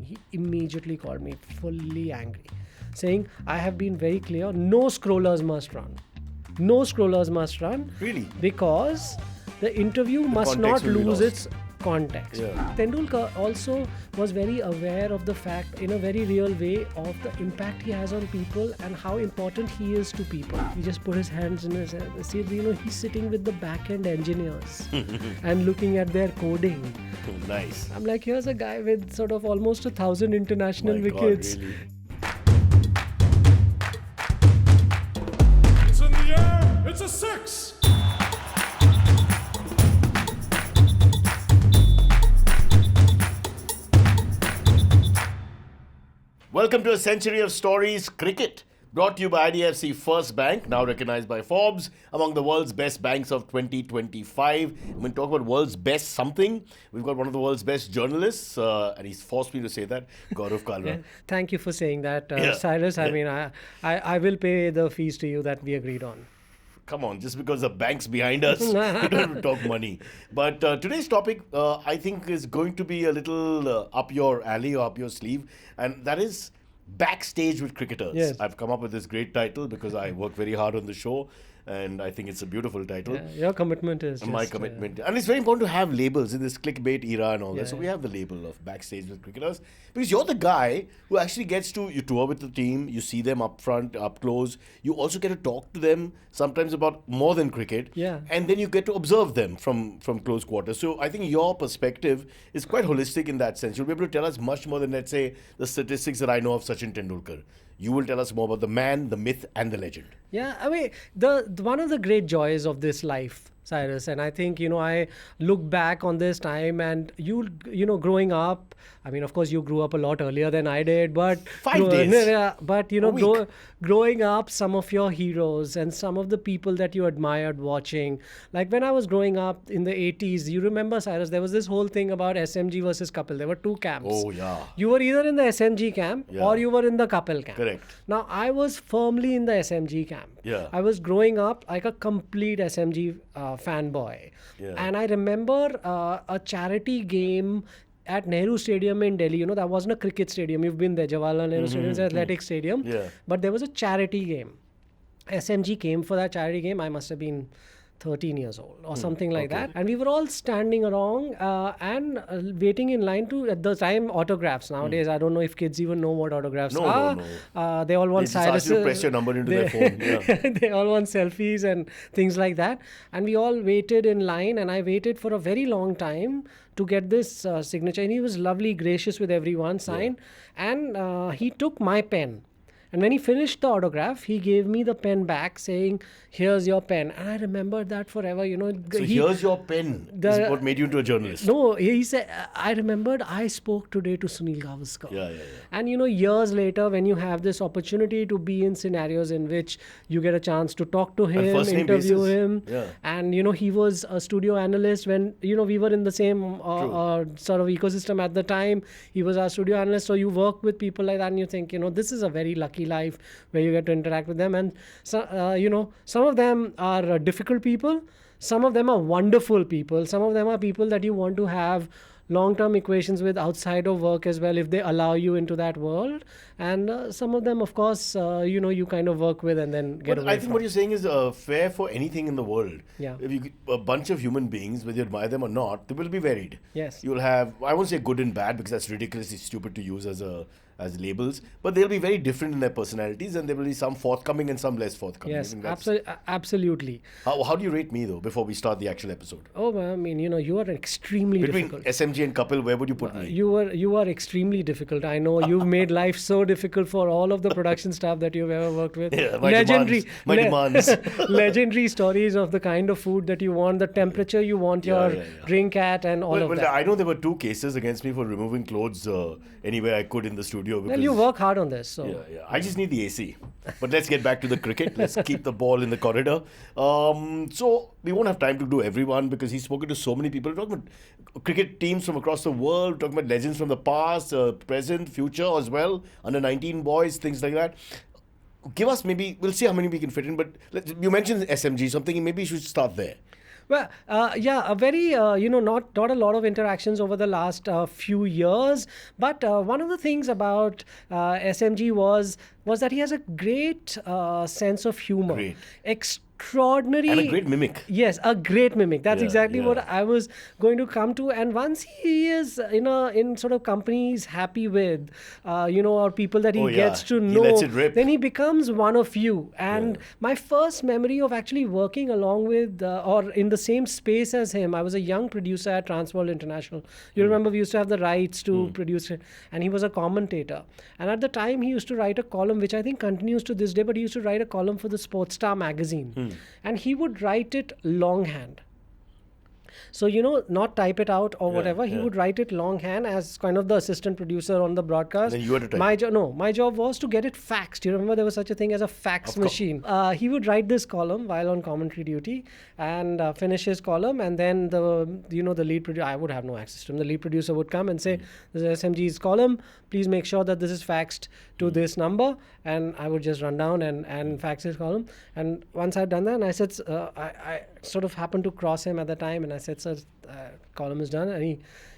He immediately called me fully angry, saying, I have been very clear, no scrollers must run. No scrollers must run. Really? Because the interview must not context will be lose lost. its context. Yeah. Tendulkar also was very aware of the fact, in a very real way, of the impact he has on people and how important he is to people. He just put his hands in his head. See, he's sitting with the back-end engineers and looking at their coding. Nice. I'm like, here's a guy with sort of almost 1,000 international My God, wickets. really? It's in the air. It's a 6. Welcome to a century of stories, cricket. Brought to you by IDFC FIRST Bank, now recognized by Forbes among the world's best banks of 2025. When we talk about world's best something, we've got one of the world's best journalists, and he's forced me to say that, Gaurav Kalra. Yeah. Thank you for saying that, Yeah. Cyrus. I Yeah. mean, I will pay the fees to you that we agreed on. Come on, just because the bank's behind us, we don't have to talk money. But today's topic, I think, is going to be a little up your alley or up your sleeve, and that is Backstage with Cricketers. Yes. I've come up with this great title because I work very hard on the show, and I think it's a beautiful title. Yeah, your commitment is My just, commitment. And it's very important to have labels in this clickbait era and all that. So Yeah. we have the label of Backstage with Cricketers. Because you're the guy who actually gets to, you tour with the team, you see them up front, up close. You also get to talk to them sometimes about more than cricket. Yeah. And then you get to observe them from close quarters. So I think your perspective is quite holistic in that sense. You'll be able to tell us much more than, let's say, the statistics that I know of Sachin Tendulkar. You will tell us more about the man, the myth, and the legend. Yeah, I mean, the one of the great joys of this life, Cyrus, and I think, I look back on this time and growing up, I mean, of course, you grew up a lot earlier than I did, but 5 days. Yeah, but A week. growing up, some of your heroes and some of the people that you admired watching, like when I was growing up in the 80s, you remember, Cyrus, there was this whole thing about SMG versus Kapil. There were two camps. Oh, yeah. You were either in the SMG camp Yeah. or you were in the Kapil camp. Correct. Now, I was firmly in the SMG camp. Yeah. I was growing up like a complete SMG fanboy. Yeah. And I remember a charity game at Nehru Stadium in Delhi. That wasn't a cricket stadium. You've been there. Jawaharlal Nehru Stadium is an athletic stadium. Yeah. But there was a charity game. SMG came for that charity game. I must have been 13 years old or something like that. And we were all standing around and waiting in line to, at the time, autographs. Nowadays, I don't know if kids even know what autographs are. They all want They just ask you to press your number into their phone. Yeah. They all want selfies and things like that. And we all waited in line, and I waited for a very long time to get this signature. And he was lovely, gracious with everyone, signed. And he took my pen. And when he finished the autograph, he gave me the pen back saying, here's your pen. And I remembered that forever. So here's your pen. This is what made you into a journalist. No, he said, I remembered I spoke today to Sunil Gavaskar. Yeah. And years later, when you have this opportunity to be in scenarios in which you get a chance to talk to him, first name interview basis. him, Yeah. and he was a studio analyst when we were in the same sort of ecosystem at the time. He was our studio analyst, so you work with people like that, and you think, this is a very lucky life where you get to interact with them. And so, some of them are difficult people, some of them are wonderful people, some of them are people that you want to have long-term equations with outside of work as well, if they allow you into that world. And some of them, of course, you kind of work with and then get away I think from. what you're saying is fair for anything in the world. Yeah. If you a bunch of human beings, whether you admire them or not, they will be varied. Yes. You'll have, I won't say good and bad because that's ridiculously stupid to use as labels, but they'll be very different in their personalities, and there will be some forthcoming and some less forthcoming. I Yes, think that's- absolutely. How do you rate me though before we start the actual episode? Oh, I mean, you are extremely Between difficult. SMG and Kapil, where would you put me? You are extremely difficult. I know you've made life so difficult for all of the production staff that you've ever worked with. Yeah, my demands. Legendary stories of the kind of food that you want, the temperature you want your drink at, and all of that. I know there were 2 cases against me for removing clothes anywhere I could in the studio. Well, you work hard on this, so. Yeah. I just need the AC. But let's get back to the cricket. Let's keep the ball in the corridor. So we won't have time to do everyone because he's spoken to so many people. We're talking about cricket teams from across the world, we're talking about legends from the past, present, future as well, under 19 boys, things like that. Give us maybe, we'll see how many we can fit in, but you mentioned SMG, something, maybe you should start there. Well, yeah, a very not a lot of interactions over the last few years, but one of the things about SMG was that he has a great sense of humor. Great. Extraordinary. And a great mimic. Yes, a great mimic. That's Yeah, exactly what yeah. I was going to come to. And once he is in sort of company he's happy with, or people that he Oh, yeah. gets to He know, lets it rip. then he becomes one of you. And my first memory of actually working along with or in the same space as him, I was a young producer at Transworld International. You remember we used to have the rights to produce it, and he was a commentator. And at the time, he used to write a column, which I think continues to this day, but he used to write a column for the Sports Star magazine. And he would write it longhand. So, not type it out or whatever. He would write it longhand as kind of the assistant producer on the broadcast. Then you had to type My job was to get it faxed. You remember there was such a thing as a fax machine. He would write this column while on commentary duty and finish his column. And then the lead producer, I would have no access to him. The lead producer would come and say, this is SMG's column. Please make sure that this is faxed to this number. And I would just run down and fax his column. And once I'd done that, and I said, I sort of happened to cross him at the time, and I said, sir, column is done. And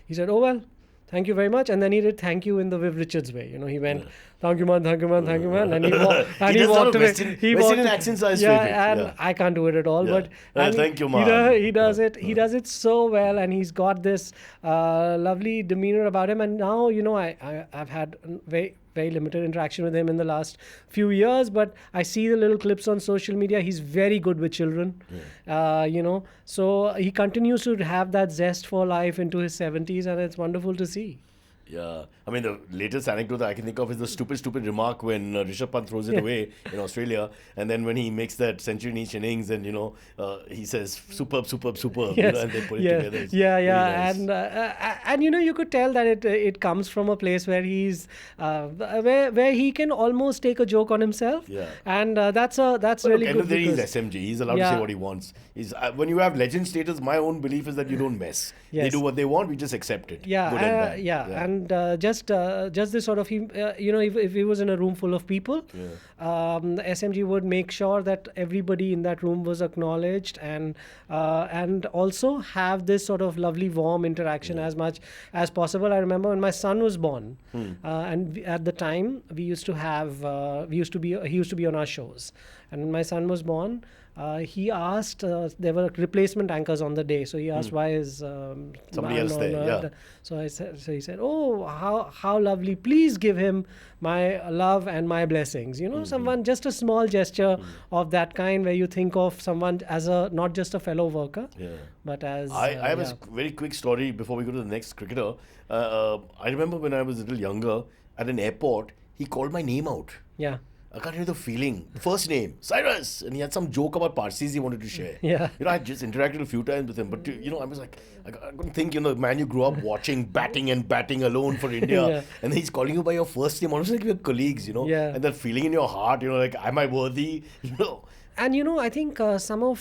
he said, oh, well, thank you very much. And then he did thank you in the Viv Richards way. He went, thank you, man, thank you, man, thank you, man. And he walked away. Western accents are his favorite. And I can't do it at all. Yeah. But Thank you, man. He does it. He does it so well, and he's got this lovely demeanor about him. And now, I've had very limited interaction with him in the last few years, but I see the little clips on social media. He's very good with children, so he continues to have that zest for life into his 70s, and it's wonderful to see. Yeah, I mean, the latest anecdote that I can think of is the stupid remark when Rishabh Pant throws it away in Australia, and then when he makes that century in each innings, and he says superb, Yes. and they put it together. It's Yeah, really nice. and you could tell that it comes from a place where he's where he can almost take a joke on himself. Yeah. And that's But really look, end good. of the day, he's because- SMG. He's allowed to Yeah. say what he wants. When you have legend status, my own belief is that you don't mess. They Yes. do what they want. We just accept it. Yeah, Good and bad. and just this sort of if he was in a room full of people, the SMG would make sure that everybody in that room was acknowledged and also have this sort of lovely warm interaction as much as possible. I remember when my son was born, and at the time he used to be on our shows, and when my son was born. He asked, there were replacement anchors on the day, so he asked why is Somebody man else on, there, yeah. So he said, oh, how lovely! Please give him my love and my blessings. Someone, just a small gesture of that kind, where you think of someone as not just a fellow worker, but as I have a very quick story before we go to the next cricketer. I remember when I was a little younger, at an airport, he called my name out. yeah. I can't hear the feeling. First name, Cyrus. And he had some joke about Parsis he wanted to share. Yeah. I just interacted a few times with him. But, I was like, I couldn't think, man you grew up watching batting alone for India. Yeah. And then he's calling you by your first name. Almost like we're colleagues, Yeah. And that feeling in your heart, like, am I worthy? And I think some of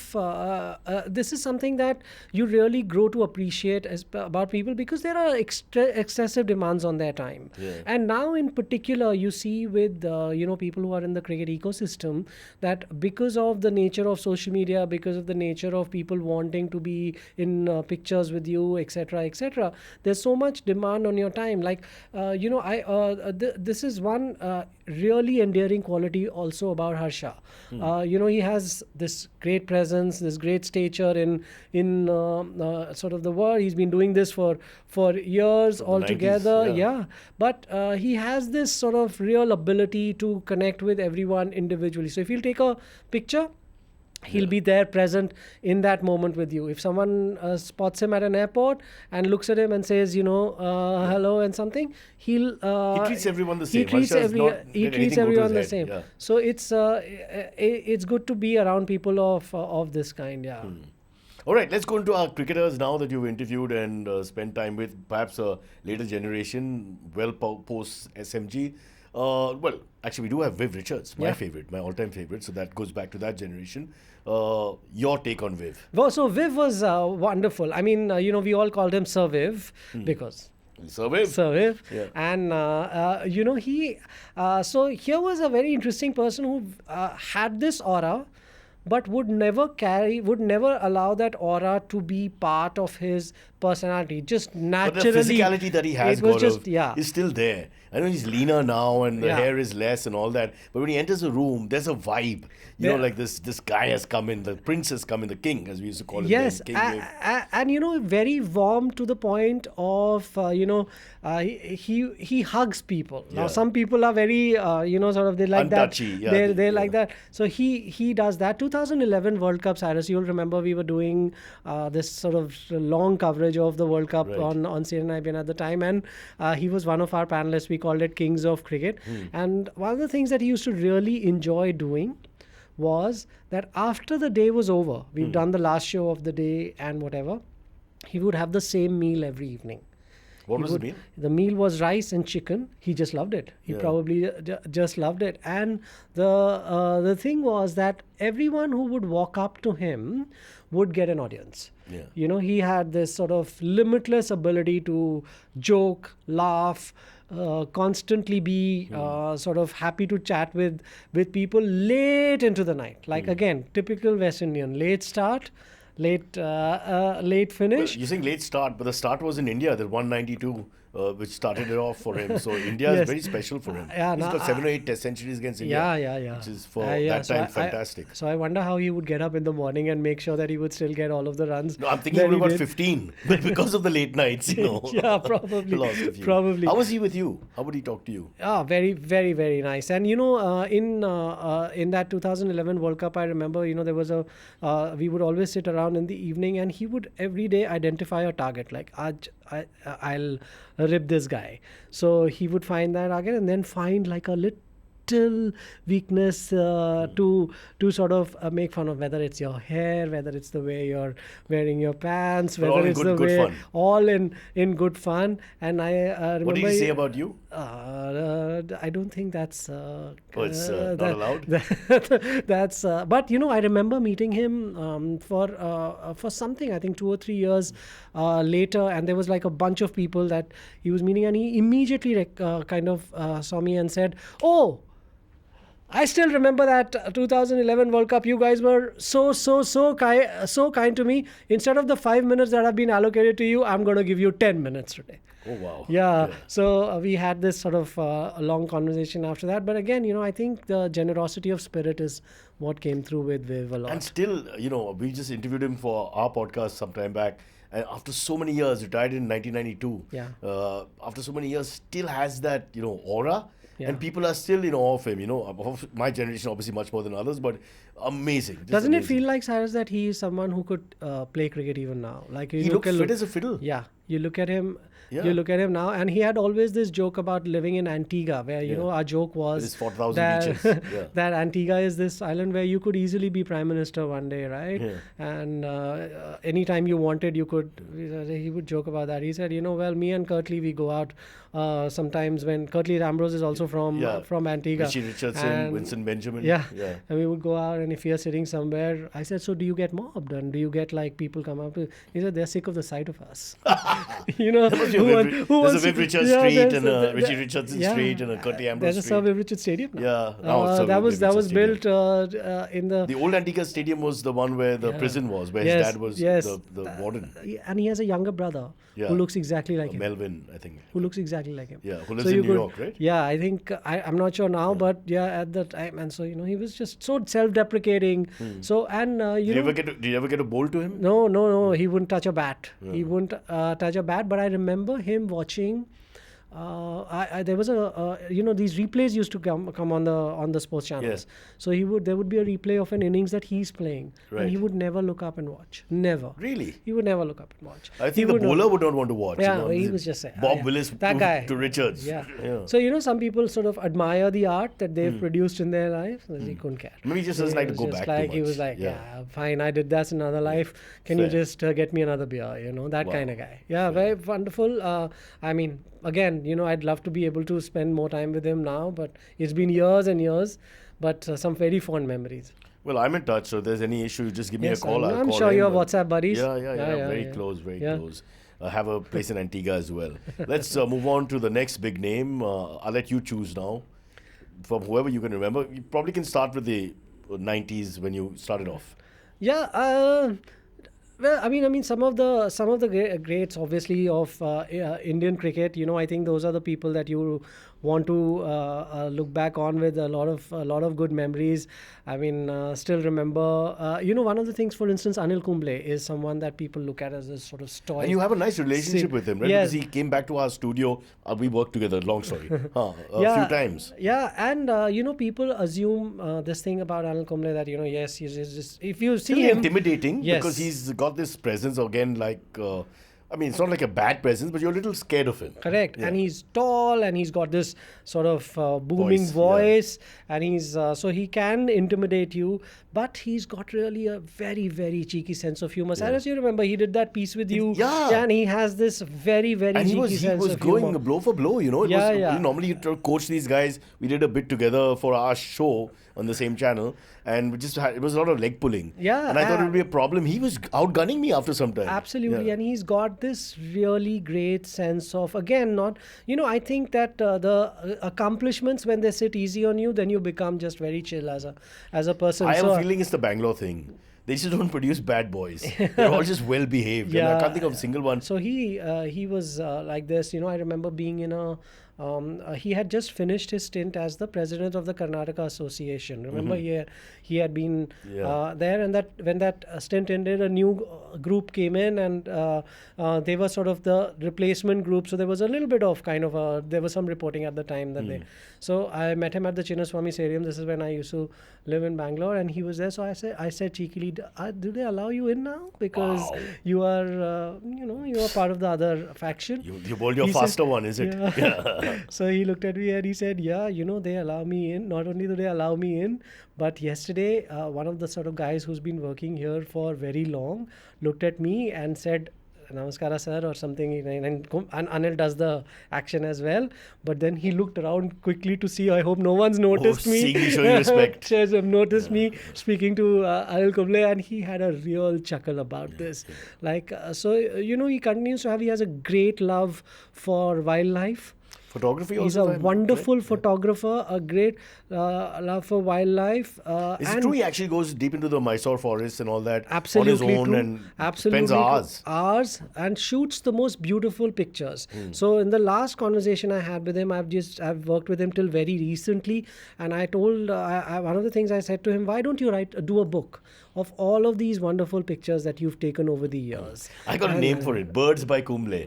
this is something that you really grow to appreciate about people, because there are excessive demands on their time. Yeah. And now in particular, you see with people who are in the cricket ecosystem, that because of the nature of social media, because of the nature of people wanting to be in pictures with you, etc., there's so much demand on your time. Like this is one really endearing quality also about Harsha. He has this great presence, this great stature in sort of the world. He's been doing this for years altogether. 90s, yeah. But he has this sort of real ability to connect with everyone individually. So if you'll take a picture, he'll be there present in that moment with you. If someone spots him at an airport and looks at him and says, hello and something, he treats everyone the same. He treats Harsha has not let anything go to everyone the his head. same. Yeah. So it's good to be around people of this kind. Yeah. All right, let's go into our cricketers now that you've interviewed and spent time with, perhaps a later generation, post SMG. Well, actually, we do have Viv Richards, my favorite, my all-time favorite. So that goes back to that generation. Your take on Viv? Well, so Viv was wonderful. I mean, we all called him Sir Viv because. Sir Viv. Sir Viv. Yeah. And, he. So here was a very interesting person who had this aura, but would never allow that aura to be part of his personality. Just But naturally. the physicality that he has, it was Gaurav, just, yeah. is still there. I know he's leaner now and the Yeah. hair is less and all that. But when he enters a room, there's a vibe. You know, Yeah. like this guy has come in, the prince has come in, the king, as we used to call him. Yes, then, king. and very warm to the point of he hugs people. Now Yeah. some people are very sort of they like Untouchy, that. yeah, They yeah. like that. So he does that. 2011 World Cup, Cyrus. You'll remember we were doing this sort of long coverage of the World Cup Right. on CNN at the time, and he was one of our panelists. We called it Kings of Cricket. And one of the things that he used to really enjoy doing was that after the day was over, we've done the last show of the day and whatever, he would have the same meal every evening. What He was the would- meal? The meal was rice and chicken. He just loved it. He Yeah. probably just loved it. And the thing was that everyone who would walk up to him would get an audience. Yeah. He had this sort of limitless ability to joke, laugh, constantly be sort of happy to chat with people late into the night. Like again, typical West Indian, late start, late finish. You're saying late start, but the start was in India, the 192, which started it off for him. So India is Yes. very special for him. Yeah, He's no, got 7 or 8 test centuries against India. Yeah. Which is for Yeah, that so time fantastic. So I wonder how he would get up in the morning and make sure that he would still get all of the runs. No, I'm thinking he that would have got did. 15, but because of the late nights, Yeah, probably. lost a few. Probably. How was he with you? How would he talk to you? Very, very, very nice. And in that 2011 World Cup, I remember there was we would always sit around in the evening, and he would every day identify a target. Like I'll rip this guy. So he would find that target and then find like a little weakness to sort of make fun of, whether it's your hair, whether it's the way you're wearing your pants, But all whether in it's good- the good way fun. all in good fun. And I remember. What did he say about you? I don't think that's. It's not allowed? That's. But I remember meeting him for something. I think 2 or 3 years later, and there was like a bunch of people that he was meeting, and he immediately kind of saw me and said, "Oh, I still remember that 2011 World Cup. You guys were so kind to me. Instead of the 5 minutes that have been allocated to you, I'm going to give you 10 minutes today." Oh, wow. Yeah. So we had this sort of a long conversation after that. But again, I think the generosity of spirit is what came through with Viv a lot. And still, we just interviewed him for our podcast some time back. And after so many years, retired in 1992. Yeah. After so many years, still has that, aura. Yeah. And people are still, awe of him. Of my generation, obviously much more than others, but amazing. Just Doesn't it amazing. feel like, Cyrus, that he is someone who could play cricket even now? Like He looked fit as a fiddle. Yeah, you look at him. Yeah. You look at him now, and he had always this joke about living in Antigua, where our joke was With his 4,000 that, beaches. Yeah. that Antigua is this island where you could easily be prime minister one day, right? Yeah. And anytime you wanted, you could. He would joke about that. He said, well, me and Curtly, we go out sometimes when Curtly Ambrose is also from Antigua. Richie Richardson, And- Winston Benjamin. Yeah. Yeah. And we would go out, and if you're sitting somewhere, I said, so do you get mobbed? And do you get like people come up to? He said, they're sick of the sight of us. There's a Viv Richards Street and a Richie the- Richardson yeah. Street and a Curtly Ambrose There's a Street. Sir Viv Richards Stadium now. Yeah. Now Sir that Viv was Richards Stadium. built in the. The old Antigua Stadium was the one where the prison was, where Yes, his dad was yes. the warden. And he has a younger brother Yeah. who looks exactly like him. Melvin, I think. Who looks exactly like him. Yeah, who lives So in you New could- York, right? Yeah, I think I'm not sure now, but at the time, and so he was just so self-deprecating. So and Did you ever get a bowl to him? No. He wouldn't touch a bat. He wouldn't touch a bat. But I remember him watching. There was these replays used to come on the sports channels. So there would be a replay of an innings that he's playing, and he Right. would never look up and watch. Never. Really? He would never look up and watch. I He think the would not- bowler would not want to watch. Yeah, he was just saying. Bob Willis that to, guy. to Richards. Yeah. Yeah. So some people sort of admire the art that they've produced in their life. So he couldn't care. Maybe he just doesn't like to was go just back too like he much. was like, Yeah. yeah, fine, I did that in another life. Can you Fair. just get me another beer? That Wow. kind of guy. Yeah, very wonderful. I mean, again, I'd love to be able to spend more time with him now, but it's been years and years. But some very fond memories. Well, I'm in touch, so if there's any issue, just give me a Yes, call. I'll I'm call sure him you're and- WhatsApp buddies. Yeah. Very yeah. close, very Yeah. close. Have a place in Antigua as well. Let's move on to the next big name. I'll let you choose now. From whoever you can remember. You probably can start with the 90s when you started off? Yeah. Well, I mean, some of the greats, obviously, of Indian cricket. I think those are the people that you want to look back on with a lot of good memories. I mean, still remember. One of the things, for instance, Anil Kumble is someone that people look at as a sort of stoic. And you have a nice relationship with him, right? Yes. Because he came back to our studio. We worked together. Long story. A few times. Yeah, and people assume this thing about Anil Kumble that yes, he's just, if you see Really him, intimidating, yes, because he's got this presence again, like it's not like a bad presence, but you're a little scared of him. correct. Yeah. And he's tall, and he's got this sort of booming Voice, voice, and he's so he can intimidate you, but he's got really a very, very cheeky sense of humor. Cyrus, you remember he did that piece with you, Yeah. and he has this very, very And cheeky he sense was of going humor. blow for blow, It Yeah, was, yeah. Normally you coach these guys. We did a bit together for our show on the same channel, and we just it was a lot of leg pulling. Yeah, And I thought it would be a problem. He was outgunning me after some time. Absolutely, Yeah. and he's got this really great sense of, again, not, I think that the accomplishments, when they sit easy on you, then you become just very chill as a person. I have So, a feeling it's the Bangalore thing. They just don't produce bad boys. They're all just well behaved. And I Yeah. can't think of a single one. So he was like this. I remember being in a. He had just finished his stint as the president of the Karnataka Association. Remember, he had been Yeah. there, and that when that stint ended, a new group came in, and they were sort of the replacement group. So there was a little bit of there was some reporting at the time that they. So I met him at the Chinnaswamy Stadium. This is when I used to live in Bangalore, and he was there. So I said cheekily, "Do they allow you in now? Because Wow. you are you are part of the other faction." You bowled your He said- faster one, is it? Yeah. So he looked at me and he said, "Yeah, they allow me in. Not only do they allow me in, but yesterday, one of the sort of guys who's been working here for very long looked at me and said, 'Namaskara, sir,' or something." And Anil does the action as well. But then he looked around quickly to see, I hope no one's noticed me. seeing you showing respect. Noticed me speaking to Anil Kumble, and he had a real chuckle about this. Like, he continues to he has a great love for wildlife. Photography He's also. a if I'm wonderful correct? photographer, a great love for wildlife. Is it and true he actually goes deep into the Mysore forests and all that Absolutely on his own true. and Absolutely spends true. hours? Hours, and shoots the most beautiful pictures. So in the last conversation I had with him, I've worked with him till very recently, and I told one of the things I said to him, why don't you do a book of all of these wonderful pictures that you've taken over the years? I got a name for it. Birds by Kumble.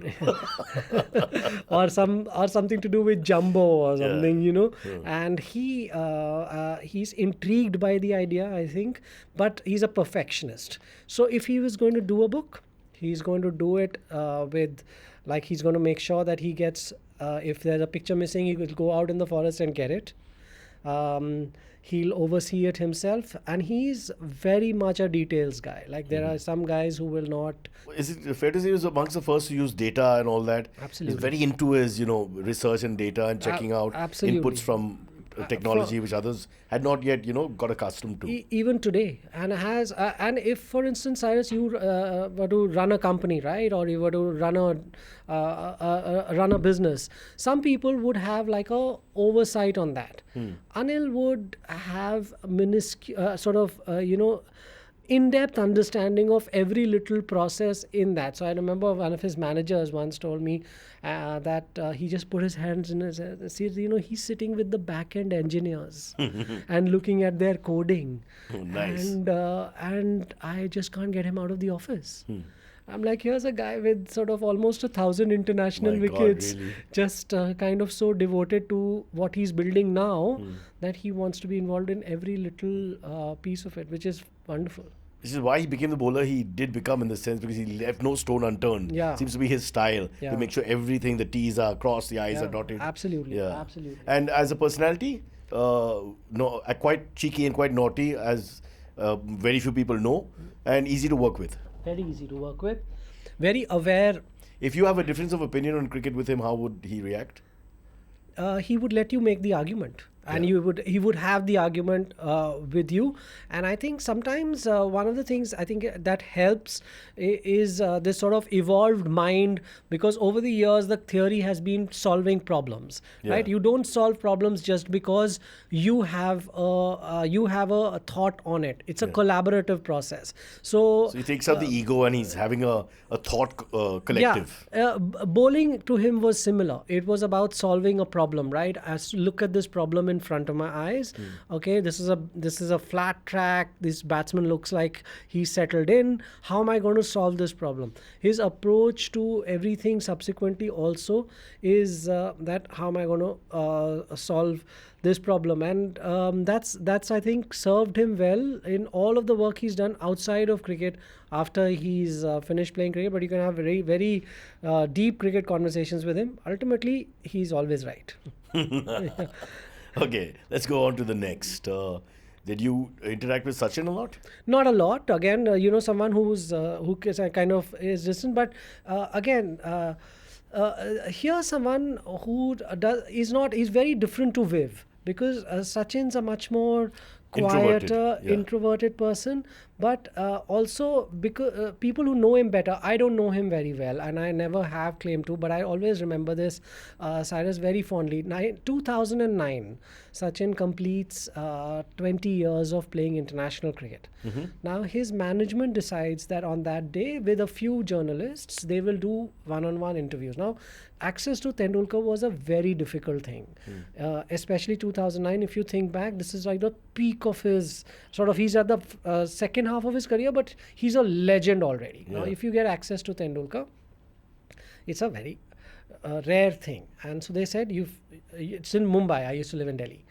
or something to do with Jumbo or something, And he's intrigued by the idea, I think, but he's a perfectionist. So if he was going to do a book, he's going to do it he's going to make sure that he gets, if there's a picture missing, he will go out in the forest and get it. He'll oversee it himself, and he's very much a details guy. Like, there are some guys who will not. Is it fair to say he was amongst the first to use data and all that? Absolutely. He's very into his, research and data and checking out absolutely. inputs from technology which others had not yet, got accustomed to. Even today, and has and if, for instance, Cyrus, you were to run a company, right, or you were to run a business, some people would have like a oversight on that. Anil would have in-depth understanding of every little process in that. So I remember one of his managers once told me that he just put his hands in his head. He's sitting with the back-end engineers and looking at their coding. Oh, nice. And I just can't get him out of the office. I'm like, here's a guy with sort of almost 1,000 international My God, wickets, really? just kind of so devoted to what he's building now that he wants to be involved in every little piece of it, which is wonderful. This is why he became the bowler he did become, in the sense, because he left no stone unturned. Yeah. Seems to be his style Yeah. to make sure everything, the T's are crossed, the I's are dotted. Absolutely, absolutely. And as a personality, quite cheeky and quite naughty, as very few people know, and easy to work with. Very easy to work with. Very aware. If you have a difference of opinion on cricket with him, how would he react? He would let you make the argument. And he would have the argument with you. And I think sometimes one of the things I think that helps is this sort of evolved mind, because over the years the theory has been solving problems, right? You don't solve problems just because you have a thought on it. It's a collaborative process. So he takes out the ego and he's having a thought collective. Bowling to him was similar. It was about solving a problem, right? As look at this problem in front of my eyes. Okay, this is a flat track. This batsman looks like he's settled in. How am I going to solve this problem? His approach to everything subsequently also is that how am I going to solve this problem? And that's I think served him well in all of the work he's done outside of cricket after he's finished playing cricket. But you can have very, very deep cricket conversations with him. Ultimately, he's always right. Okay, let's go on to the next. Did you interact with Sachin a lot? Not a lot. Again, someone who kind of is distant. But again, here's someone who is very different to Viv, because Sachin's a much more quieter, introverted person. But also because people who know him better, I don't know him very well, and I never have claimed to, but I always remember this, Cyrus, very fondly. 2009, Sachin completes 20 years of playing international cricket. Now his management decides that on that day, with a few journalists, they will do one-on-one interviews. Now, access to Tendulkar was a very difficult thing, especially 2009. If you think back, this is like the peak of his he's at the second half of his career, but he's a legend already. Now, if you get access to Tendulkar, it's a very rare thing. And so they said, it's in Mumbai. I used to live in Delhi.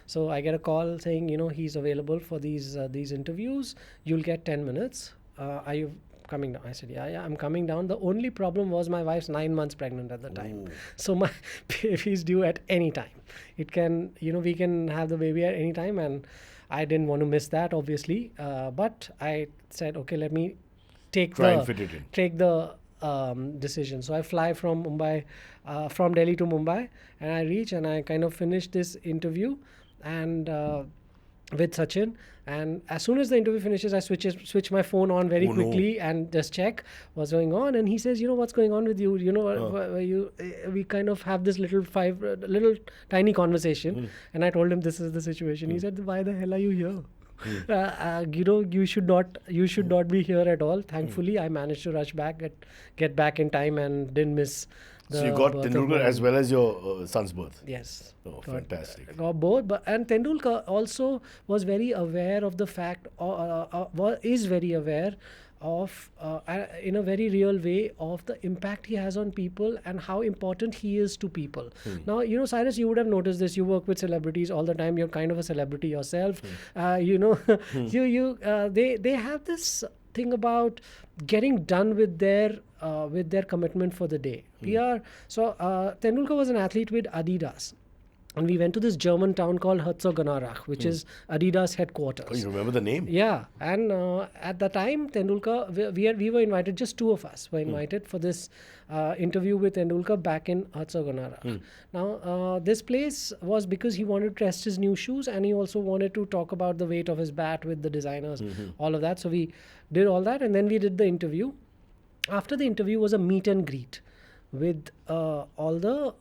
So I get a call saying, he's available for these interviews. You'll get 10 minutes. Are you coming down? I said, yeah, I'm coming down. The only problem was my wife's 9 months pregnant at the time. So my baby is due at any time. It can, we can have the baby at any time. And I didn't want to miss that, obviously. But I said, okay, let me take the decision. So I fly from Mumbai, from Delhi to Mumbai, and I reach and I kind of finish this interview and with Sachin. And as soon as the interview finishes, I switch my phone on very quickly and just check what's going on. And he says, what's going on with you? We kind of have this little tiny conversation. And I told him this is the situation. He said, why the hell are you here? You should not be here at all. Thankfully, I managed to rush back, get back in time, and didn't miss. So you got Tendulkar as well as your son's birth. Yes. Oh, fantastic. Got both, and Tendulkar also was very aware of the fact, is very aware of, in a very real way, of the impact he has on people and how important he is to people. Now, Cyrus, you would have noticed this. You work with celebrities all the time. You're kind of a celebrity yourself. They have this thing about getting done with their commitment for the day. Tendulkar was an athlete with Adidas. And we went to this German town called Herzogenaurach, which is Adidas headquarters. Oh, you remember the name? Yeah. And at the time, Tendulkar, we were invited, just two of us were invited for this interview with Tendulkar back in Herzogenaurach. Now, this place was because he wanted to test his new shoes, and he also wanted to talk about the weight of his bat with the designers, all of that. So we did all that, and then we did the interview. After the interview was a meet and greet with all the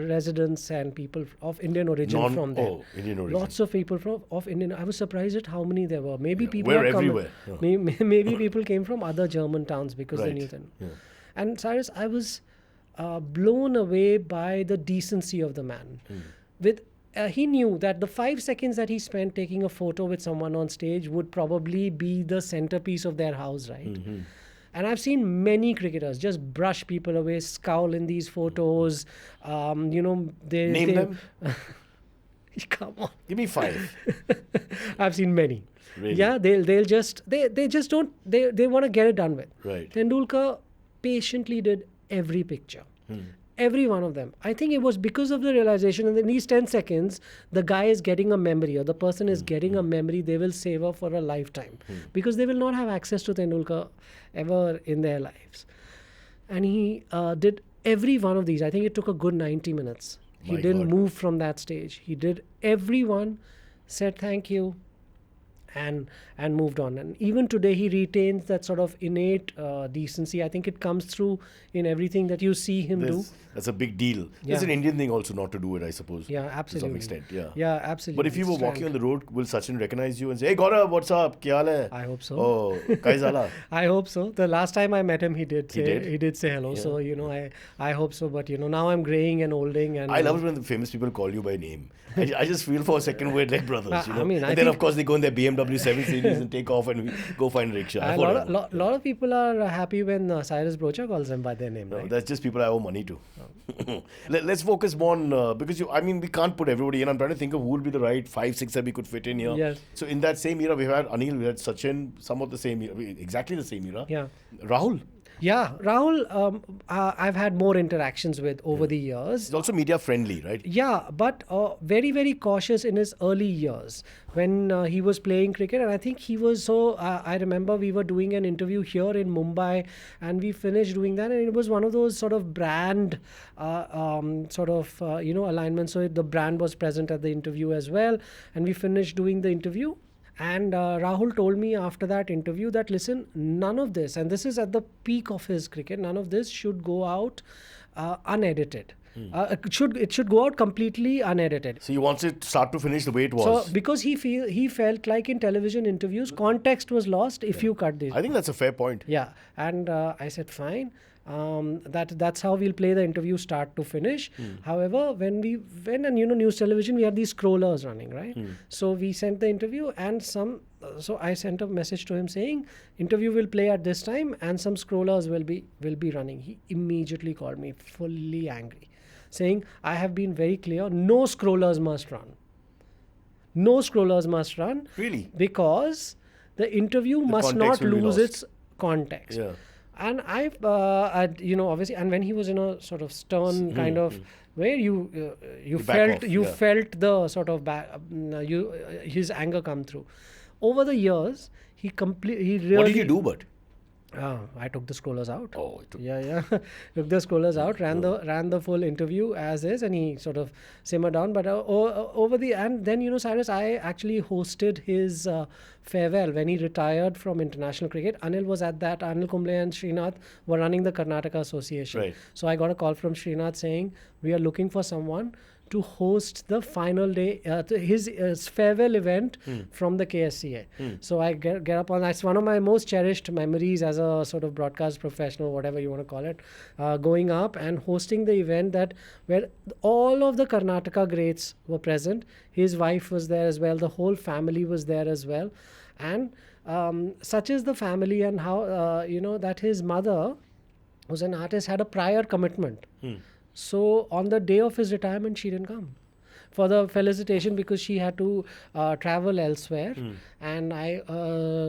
residents and people of Indian origin from there. Indian origin. Lots of people of Indian. I was surprised at how many there were. Maybe people we're everywhere. Maybe people came from other German towns because they knew them. Yeah. And Cyrus, I was blown away by the decency of the man. He knew that the 5 seconds that he spent taking a photo with someone on stage would probably be the centerpiece of their house, right? And I've seen many cricketers just brush people away, scowl in these photos. Name them. Come on. Give me 5. I've seen many. Really? Yeah, they just don't, they want to get it done with. Right. Tendulkar patiently did every picture. Every one of them. I think it was because of the realization in these 10 seconds, the guy is getting a memory, or the person is getting a memory they will savor for a lifetime. Because they will not have access to Tendulkar ever in their lives. And he did every one of these. I think it took a good 90 minutes. He My didn't God. move from that stage. He did. Everyone said thank you, and moved on. And even today, he retains that sort of innate decency. I think it comes through in everything that you see him do. That's a big deal. Yeah. It's an Indian thing also not to do it, I suppose. Yeah, To some absolutely. extent, yeah. Yeah, absolutely. But if you were It's walking on strength. the road, will Sachin recognize you and say, "Hey Gaurav, what's up? Kya haal hai?" I hope so. Oh, Kaizala. I hope so. The last time I met him, he did say hello. Yeah. So I hope so. But now I'm graying and olding, and I love it when the famous people call you by name. I just feel for a second we're like brothers, you know. I mean, I and then think- of course they go in their BMW 7 Series and take off and we go find rickshaw. a lot of people are happy when Cyrus Brocha calls them by their name, No, right? that's just people I owe money to. Let's focus more on because we can't put everybody in. I'm trying to think of who would be the right 5, 6 that we could fit in here. Yes. So in that same era, we had Anil, we had Sachin, somewhat the same era, exactly the same era. Yeah. Rahul. Yeah, Rahul, I've had more interactions with over the years. He's also media friendly, right? Yeah, but very, very cautious in his early years when he was playing cricket. And I think he was so. I remember we were doing an interview here in Mumbai, and we finished doing that. And it was one of those sort of brand alignments. So the brand was present at the interview as well. And we finished doing the interview. And Rahul told me after that interview that, listen, none of this, and this is at the peak of his cricket, none of this should go out unedited. It should go out completely unedited. So he wants it start to finish the way it was. So because he felt like in television interviews, context was lost if you cut this. I think that's a fair point. Yeah, and I said fine. That's how we'll play the interview start to finish. However, when news television, we had these scrollers running, right? So we sent the interview and so I sent a message to him saying interview will play at this time and some scrollers will be running. He immediately called me fully angry, saying I have been very clear, no scrollers must run. No scrollers must run. Really? Because the interview must context not will be lose lost. its context. Yeah. And obviously, and when he was in a sort of stern kind of where you back off, felt the sort of his anger come through. Over the years, he really. What did you do, but? I took the scrollers out. Oh, it took- Yeah. Took the scrollers out, ran the full interview as is, and he sort of simmered down. But and then Cyrus, I actually hosted his farewell when he retired from international cricket. Anil was at that. Anil Kumble and Srinath were running the Karnataka Association. Right. So I got a call from Srinath saying we are looking for someone to host the final day, his farewell event from the KSCA. So I get up on, that's one of my most cherished memories as a sort of broadcast professional, whatever you want to call it, going up and hosting the event where all of the Karnataka greats were present. His wife was there as well. The whole family was there as well. And such is the family and how, that his mother, who's an artist, had a prior commitment. So on the day of his retirement, she didn't come for the felicitation because she had to travel elsewhere. And I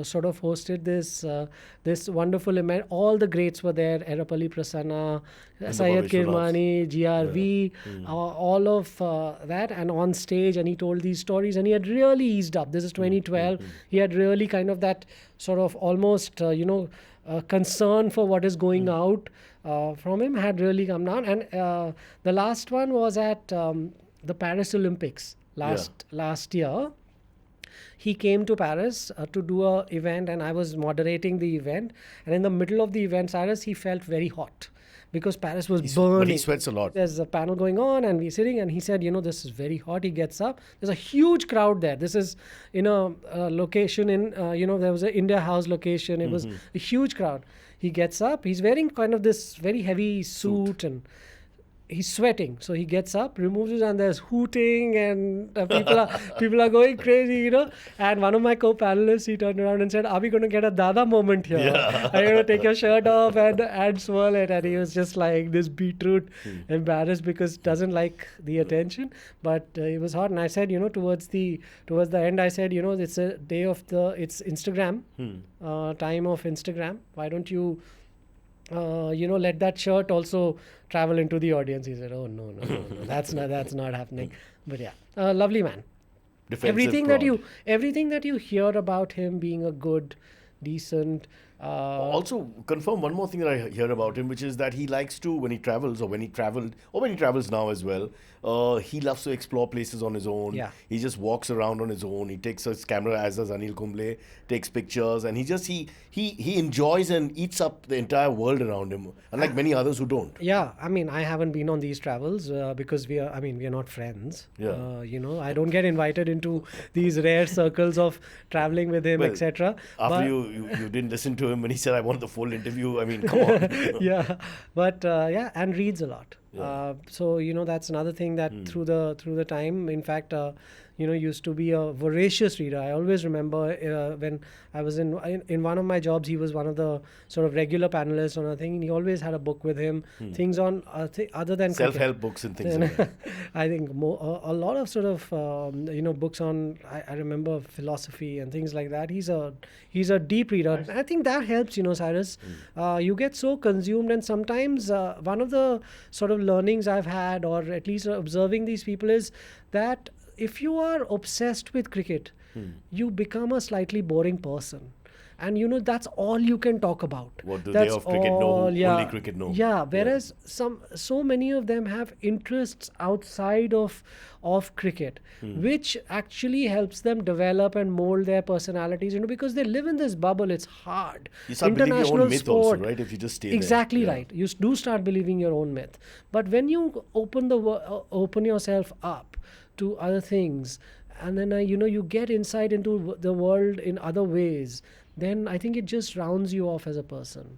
sort of hosted this wonderful event. All the greats were there: Erapalli Prasanna, Syed Kirmani, GRV, all of that, and on stage. And he told these stories, and he had really eased up. This is 2012. He had really kind of that sort of almost concern for what is going out from him had really come down. And the last one was at the Paris Olympics last year. He came to Paris to do a event, and I was moderating the event. And in the middle of the event, Cyrus, he felt very hot because Paris was burning. But he sweats a lot. There's a panel going on and we're sitting, and he said, this is very hot. He gets up. There's a huge crowd there. This is in a location in, there was an India House location. It was a huge crowd. He gets up. He's wearing kind of this very heavy suit and he's sweating. So he gets up, removes it, and there's hooting and people are going crazy, And one of my co-panelists, he turned around and said, "Are we going to get a Dada moment here? Are you going to take your shirt off and swirl it?" And he was just like this beetroot, embarrassed because doesn't like the attention. But it was hot. And I said, towards the end, I said, it's a day of it's Instagram, time of Instagram. Why don't you let that shirt also travel into the audience? He said, "Oh no, that's not happening." But yeah, lovely man. Defensive Everything prod. that you hear about him being a good, decent, Also, confirm one more thing that I hear about him, which is that he likes to, when he travels, or when he traveled, or when he travels now as well, he loves to explore places on his own. Yeah. He just walks around on his own. He takes his camera, as does Anil Kumble, takes pictures, and he enjoys and eats up the entire world around him, unlike many others who don't. Yeah, I mean, I haven't been on these travels because we are not friends. Yeah. I don't get invited into these rare circles of traveling with him, Well, etc. After you didn't listen to him when he said, I want the full interview, I mean, come on. Yeah, but and reads a lot. Yeah. So that's another thing that through the time, in fact, used to be a voracious reader. I always remember when I was in one of my jobs, he was one of the sort of regular panelists on a thing, and he always had a book with him, things on other than cricket. Self-help books and things like that. I think a lot of sort of books on I remember philosophy and things like that. He's a deep reader. I think that helps, Cyrus. You get so consumed, and sometimes one of the sort of learnings I've had, or at least observing these people, is that if you are obsessed with cricket, you become a slightly boring person. And that's all you can talk about. What do That's they of cricket know? all, yeah. Only cricket know. Yeah, whereas so many of them have interests outside of cricket, which actually helps them develop and mold their personalities. Because they live in this bubble. It's hard. You start believing your own myth sport. also, right? If you just stay Exactly there. right. You do start believing your own myth. But when you open yourself up to other things, and then you get insight into the world in other ways, then I think it just rounds you off as a person.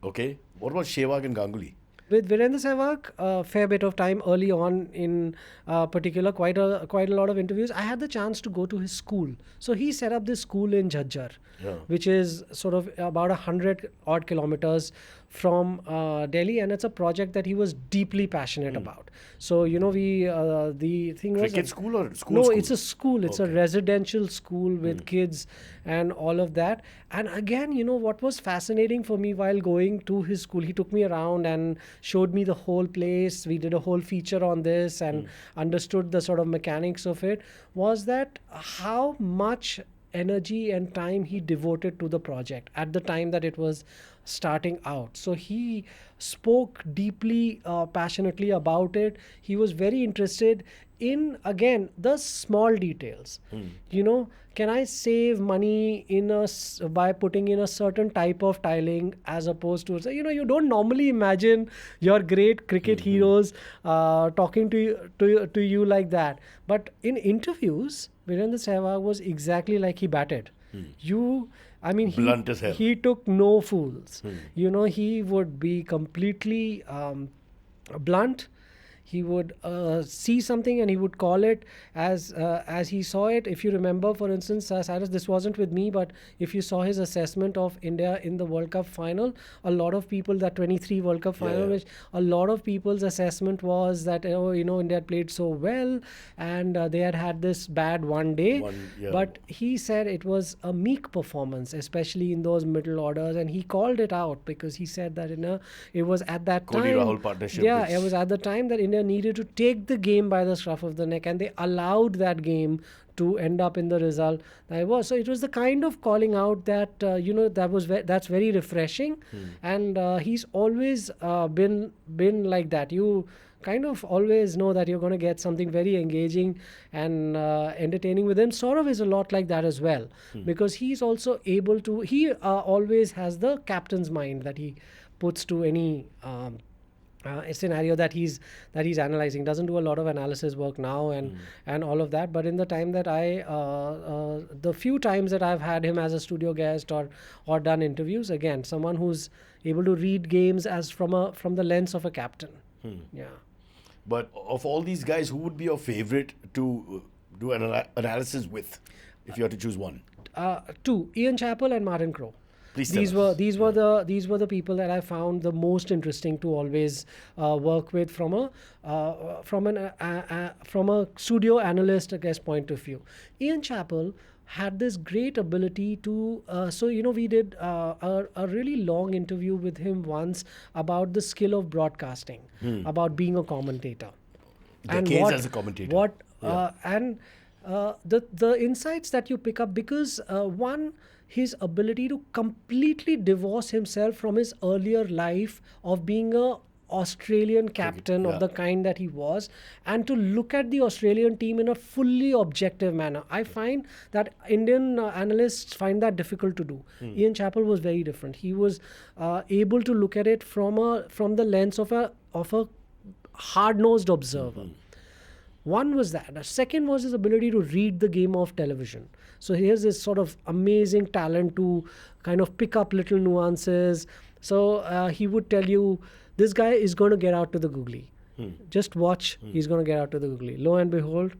Okay. What about Sehwag and Ganguly? With Virendra Sehwag, a fair bit of time early on in particular, quite a lot of interviews. I had the chance to go to his school. So he set up this school in Jhajjar, which is sort of about 100 odd kilometers from Delhi, and it's a project that he was deeply passionate about. So the thing was Cricket school or school? no, school? it's a school. It's a residential school with kids and all of that. And again, what was fascinating for me while going to his school, he took me around and showed me the whole place. We did a whole feature on this and understood the sort of mechanics of it, was that how much energy and time he devoted to the project at the time that it was starting out. So he spoke deeply, passionately about it. He was very interested in, again, the small details. Can I save money by putting in a certain type of tiling, as opposed to, you don't normally imagine your great cricket heroes talking to you like that. But in interviews, Virendra Sehwag was exactly like he batted. Blunt as hell. He took no fools. He would be completely blunt. He would see something and he would call it as he saw it. If you remember, for instance, Cyrus, this wasn't with me, but if you saw his assessment of India in the World Cup final, a lot of people, that 23 World Cup final, which a lot of people's assessment was that, India had played so well and they had this bad one day. But he said it was a meek performance, especially in those middle orders. And he called it out because he said that, it was at that time. Kohli-Rahul partnership. Yeah, it was at the time that India needed to take the game by the scruff of the neck, and they allowed that game to end up in the result that it was. So it was the kind of calling out that that's very refreshing, and he's always been like that. You kind of always know that you're going to get something very engaging and entertaining with him. Saurav is a lot like that as well, because he's also able to. He always has the captain's mind that he puts to any a scenario that he's analyzing. Doesn't do a lot of analysis work now and all of that, but in the time that the few times that I've had him as a studio guest or done interviews, again, someone who's able to read games as from the lens of a captain. Yeah. But of all these guys, who would be your favorite to do analysis with, if you had to choose one? Two: Ian Chappell and Martin Crowe. Please These tell us. these were the people that I found the most interesting to always work with from a studio analyst, I guess, point of view. Ian Chappell had this great ability to we did a really long interview with him once about the skill of broadcasting, about being a commentator. Decades as a commentator. And the insights that you pick up, because one, his ability to completely divorce himself from his earlier life of being a Australian captain of the kind that he was, and to look at the Australian team in a fully objective manner. I find that Indian analysts find that difficult to do. Ian Chappell was very different. He was able to look at it from the lens of a hard-nosed observer. One was that. The second was his ability to read the game of television. So he has this sort of amazing talent to kind of pick up little nuances. So he would tell you, this guy is going to get out to the googly. Just watch, he's going to get out to the googly. Lo and behold,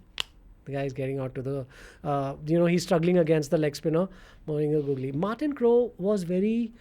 the guy is getting out to the, he's struggling against the leg spinner, moving a googly. Martin Crowe was very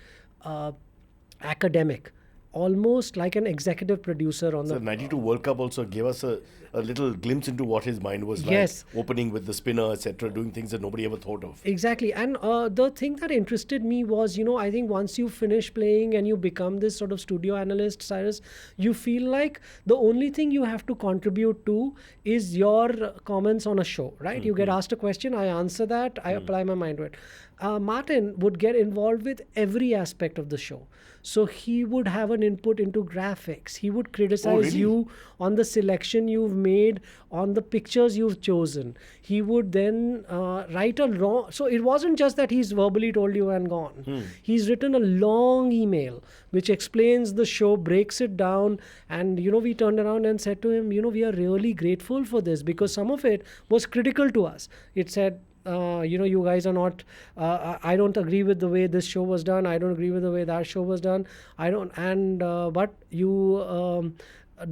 academic, almost like an executive producer on the 92 World Cup also gave us a little glimpse into what his mind was like. Opening with the spinner, etc., doing things that nobody ever thought of. Exactly. And the thing that interested me was, I think once you finish playing and you become this sort of studio analyst, Cyrus, you feel like the only thing you have to contribute to is your comments on a show, right? You get asked a question, I answer that, I apply my mind to it. Martin would get involved with every aspect of the show. So he would have an input into graphics. He would criticize you on the selection you've made, on the pictures you've chosen. He would then write a long... So it wasn't just that he's verbally told you and gone. He's written a long email which explains the show, breaks it down. And, we turned around and said to him, we are really grateful for this because some of it was critical to us. It said... you guys are not, I don't agree with the way this show was done. I don't agree with the way that show was done. But you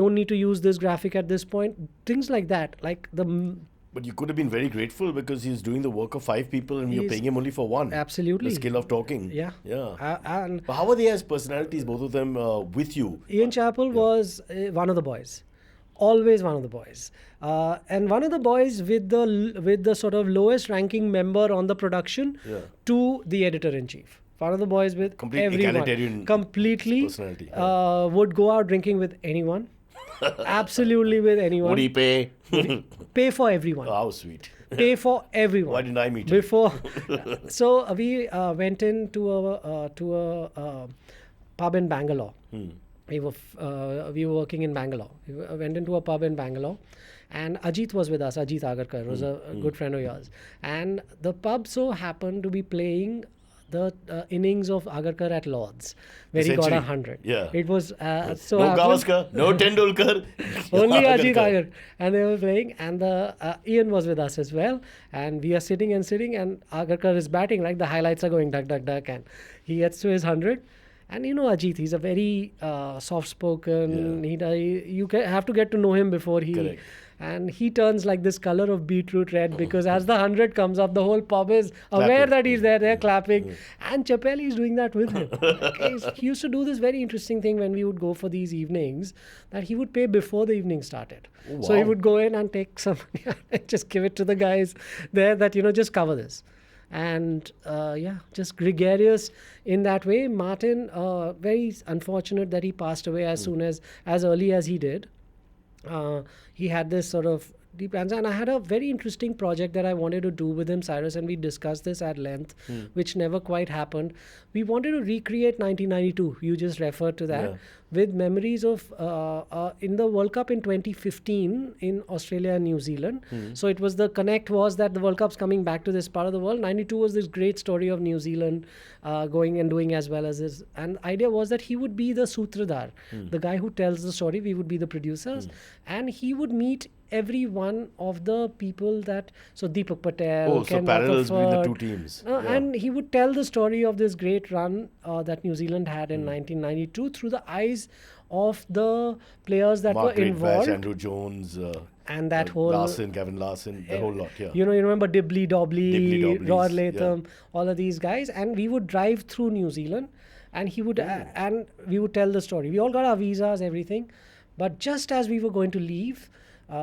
don't need to use this graphic at this point. Things like that. But you could have been very grateful because he's doing the work of 5 people and you're paying him only for 1. Absolutely. The skill of talking. Yeah. But how are they as personalities, both of them, with you? Ian Chappell was one of the boys. Always one of the boys. And one of the boys with the sort of lowest ranking member on the production to the editor-in-chief. One of the boys with complete everyone. Completely personality. Would go out drinking with anyone. Absolutely with anyone. Would he pay? Pay for everyone. Oh, how sweet. Pay for everyone. Why didn't I meet him? Before. So we went into a pub in Bangalore. We were working in Bangalore. We went into a pub in Bangalore, and Ajit was with us. Ajit Agarkar was a good friend of yours. And the pub so happened to be playing the innings of Agarkar at Lords, where he got 100. Yeah. It was no Gavaskar, no Tendulkar. Only Ajit Agarkar. And they were playing, and Ian was with us as well. And we are sitting, and Agarkar is batting, like the highlights are going duck, duck, duck, and he gets to his 100. And Ajit, he's a very soft-spoken. You have to get to know him before he... Correct. And he turns like this color of beetroot red because as the 100 comes up, the whole pub is aware that he's there. They're clapping. And Chappell is doing that with him. He used to do this very interesting thing when we would go for these evenings, that he would pay before the evening started. Oh, wow. So he would go in and take some money and just give it to the guys there that, just cover this. And just gregarious in that way. Martin, very unfortunate that he passed away as early as he did. He had this sort of deep answer, and I had a very interesting project that I wanted to do with him, Cyrus, and we discussed this at length, which never quite happened. We wanted to recreate 1992. You just referred to that with memories of in the World Cup in 2015 in Australia and New Zealand. So it was the connect was that the World Cup's coming back to this part of the world. 92 was this great story of New Zealand going and doing as well as this. And the idea was that he would be the sutradhar, the guy who tells the story. We would be the producers, and he would meet every one of the people so Deepak Patel, Ken parallels between the Rutherford, 2 teams. And he would tell the story of this great run that New Zealand had in 1992 through the eyes of the players that were involved. Andrew Jones, and that whole Gavin Larson, the whole lot. Yeah. You remember Dibley Dobley, Rod Latham, all of these guys, and we would drive through New Zealand, and he would and we would tell the story. We all got our visas, everything, but just as we were going to leave,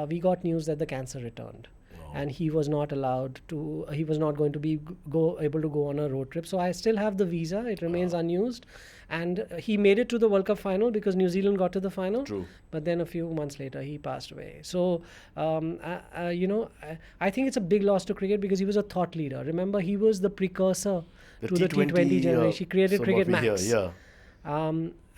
we got news that the cancer returned. and he was not allowed to. He was not going to be able to go on a road trip. So I still have the visa; it remains unused, and he made it to the World Cup final because New Zealand got to the final. True. But then a few months later, he passed away. So I think it's a big loss to cricket because he was a thought leader. Remember, he was the precursor to the T20 generation. He created Cricket Max.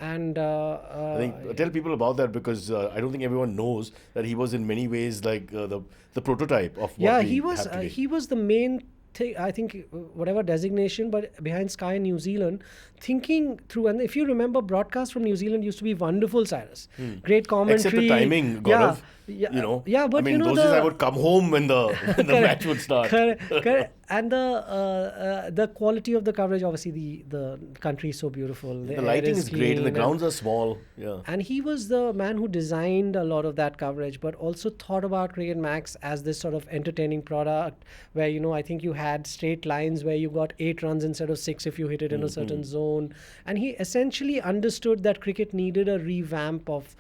I think tell people about that because I don't think everyone knows that he was in many ways like the prototype of what he was have today. he was the main thing, I think, whatever designation, but behind Sky New Zealand, thinking through. And if you remember, broadcast from New Zealand used to be wonderful, Cyrus. Great commentary. Except the timing, Gaurav. But I mean, those days I would come home when the match would start. Correct. And the quality of the coverage, obviously, the country is so beautiful. The lighting is great and the grounds are small. Yeah. And he was the man who designed a lot of that coverage, but also thought about Cricket Max as this sort of entertaining product where, I think you had straight lines where you got 8 runs instead of 6 if you hit it in a certain zone. And he essentially understood that cricket needed a revamp of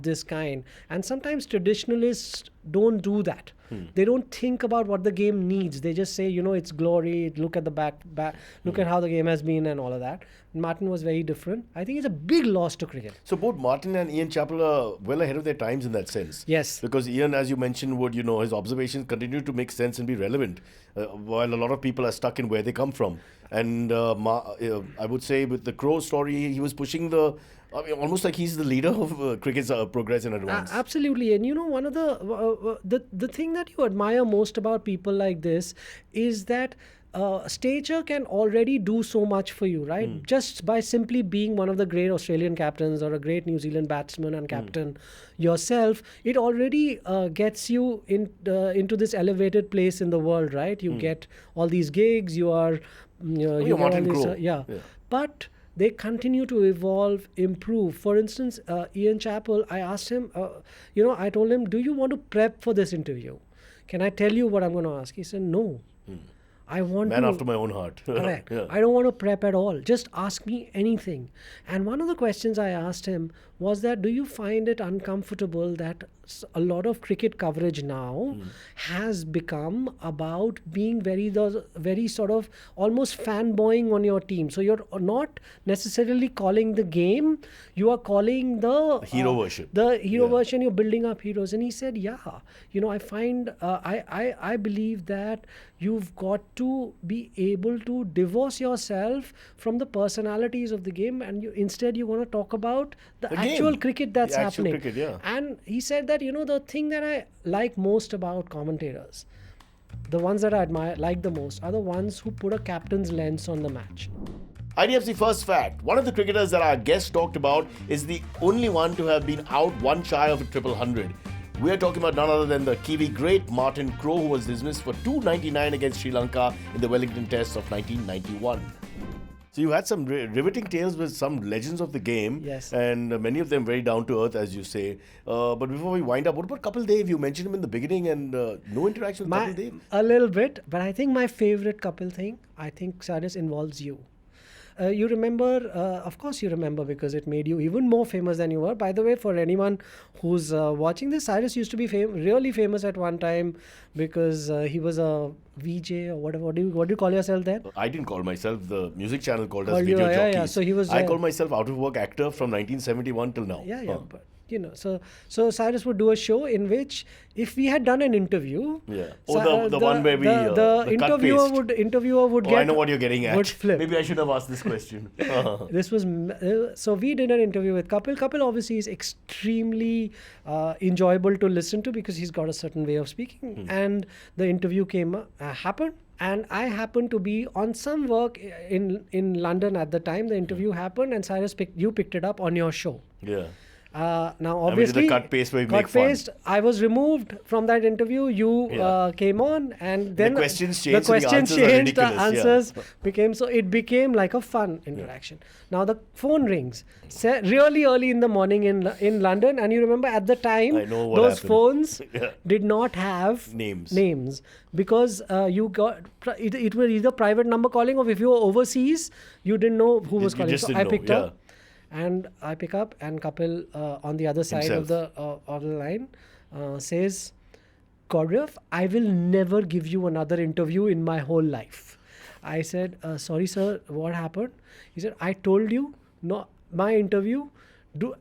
this kind. And sometimes traditionalists don't do that. They don't think about what the game needs. They just say, it's glory, look at the back look at how the game has been and all of that. Martin was very different. I think it's a big loss to cricket. So both Martin and Ian Chappell are well ahead of their times in that sense. Yes. Because Ian, as you mentioned, would, his observations continue to make sense and be relevant, while a lot of people are stuck in where they come from. And I would say with the Crow story, he was pushing almost like he's the leader of cricket's progress and advance. Absolutely. And one of the thing that you admire most about people like this is that stature can already do so much for you, right? Just by simply being one of the great Australian captains or a great New Zealand batsman and captain yourself, it already gets you into this elevated place in the world, right? You get all these gigs, you are... you're Martin Crowe. But they continue to evolve, improve. For instance, Ian Chappell, I asked him, I told him, do you want to prep for this interview? Can I tell you what I'm going to ask? He said, no. I want Man after my own heart. Correct. I don't want to prep at all. Just ask me anything. And one of the questions I asked him was that, do you find it uncomfortable that a lot of cricket coverage now has become about being very sort of almost fanboying on your team? So you're not necessarily calling the game, you are calling the hero worship. The hero version, you're building up heroes. And he said, I find, I believe that you've got to be able to divorce yourself from the personalities of the game, and instead you want to talk about the actual game. cricket that's The actual happening. cricket, yeah. And he said that, the thing that I like most about commentators, the ones that I like the most, are the ones who put a captain's lens on the match. IDFC First Fact. One of the cricketers that our guest talked about is the only one to have been out one shy of a triple 100. We are talking about none other than the Kiwi great Martin Crowe, who was dismissed for 299 against Sri Lanka in the Wellington Test of 1991. So you had some riveting tales with some legends of the game. Yes. And many of them very down to earth, as you say. But before we wind up, what about Kapil Dev? You mentioned him in the beginning and no interaction with Kapil Dev? A little bit, but I think my favorite Kapil thing, Cyrus, involves you. You remember, of course you remember, because it made you even more famous than you were. By the way, for anyone who's watching this, Cyrus used to be really famous at one time because he was a VJ or whatever. What do you call yourself then? I didn't call myself. The music channel called us Called video you, jockeys. yeah. So he was. I call myself out of work actor from 1971 till now. Yeah. But so Cyrus would do a show in which, if we had done an interview, the one where we the interviewer would get. I know what you're getting at. Would flip. Maybe I should have asked this question. This was so we did an interview with Kapil. Kapil obviously is extremely enjoyable to listen to because he's got a certain way of speaking. And the interview happened. And I happened to be on some work in London at the time. The interview happened, and Cyrus picked it up on your show. Yeah. Now, obviously, the cut paste where we make fun. I was removed from that interview. You came on, and then the questions changed. The answers became so. It became like a fun interaction. Now the phone rings really early in the morning in London, and you remember at the time those phones did not have names because you got it was either private number calling, or if you were overseas, you didn't know who was calling. So I picked up. And I pick up, and Kapil on the other side of the line says, Gaurav, I will never give you another interview in my whole life. I said, sorry, sir, what happened? He said, I told you, no, my interview, do